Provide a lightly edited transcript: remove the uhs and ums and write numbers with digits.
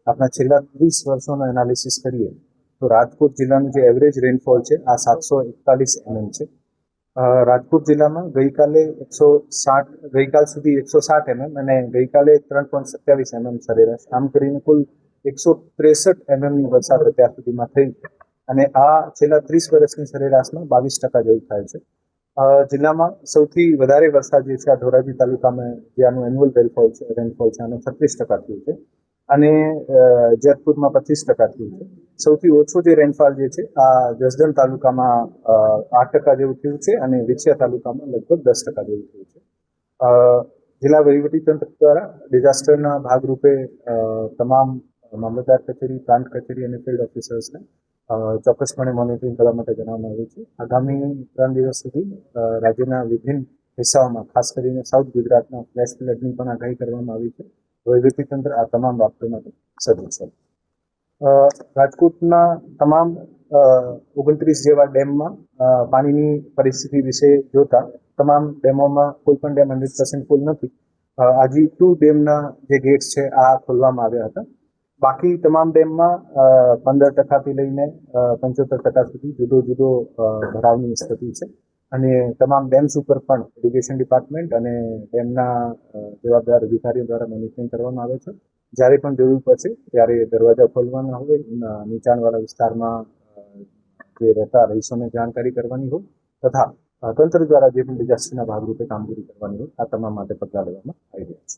આપણા છેલ્લા 30 વર્ષોનો એનાલિસિસ કરીએ તો રાજકોટ જિલ્લાનું જે એવરેજ રેનફોલ છે આ 741 mm છે. રાજકોટ જિલ્લામાં ગઈકાલ સુધી 160 mm અને ગઈકાલે 3.27 mm સરેરાશ, આમ કરીને કુલ 163 mm ની વરસાદ અત્યાર સુધીમાં થઈ છે અને આ છેલ્લા 30 વર્ષની સરેરાશમાં 22% જેવું થાય છે. જિલ્લામાં સૌથી વધારે વરસાદ જે છે આ ધોરાજી તાલુકામાં જે આનું એન્યુઅલ રેનફોલ છે આનો 36% થયું છે અને જેતપુરમાં 25% થયું છે. સૌથી ઓછું જે રેનફોલ જે છે આ જસદણ તાલુકામાં 8% જેવું થયું છે અને વિછિયા તાલુકામાં લગભગ 10% જેવું થયું છે. જિલ્લા વહીવટીતંત્ર દ્વારા ડિઝાસ્ટરના ભાગરૂપે તમામ મામલતદાર કચેરી, પ્રાંત કચેરી અને ફિલ્ડ ઓફિસર્સને ચોક્કસપણે મોનિટરિંગ કરવા માટે જણાવવામાં આવ્યું છે. આગામી 3 દિવસ સુધી રાજ્યના વિભિન્ન હિસ્સાઓમાં, ખાસ કરીને સાઉથ ગુજરાતમાં ફ્લેશ ફ્લડની પણ આગાહી કરવામાં આવી છે. વહીવટીતંત્ર આ તમામ બાબતો માટે સજ્જ છે. રાજકોટના તમામ 29 જેવા ડેમમાં પાણીની પરિસ્થિતિ વિશે જોતા તમામ ડેમોમાં કોઈ પણ ડેમ 100% ફૂલ નથી. આજી 2 ડેમના જે ગેટ્સ છે આ ખોલવામાં આવ્યા હતા. બાકી તમામ ડેમમાં 15%થી લઈને 75% સુધી જુદો ભરાવની સ્થિતિ છે અને તમામ ડેમ્સ ઉપર પણ ઇરિગેશન ડિપાર્ટમેન્ટ અને ડેમના જવાબદાર અધિકારીઓ દ્વારા મોનિટરિંગ કરવામાં આવે છે. જ્યારે પણ જરૂર પડશે ત્યારે દરવાજા ખોલવાના હોય, નીચાણવાળા વિસ્તારમાં જે રહેતા રહીશોને જાણકારી કરવાની હોય તથા તંત્ર દ્વારા જે પણ ડિઝાસ્ટરના ભાગરૂપે કામગીરી કરવાની હોય આ તમામ માટે પગલાં લેવામાં આવી રહ્યા છે.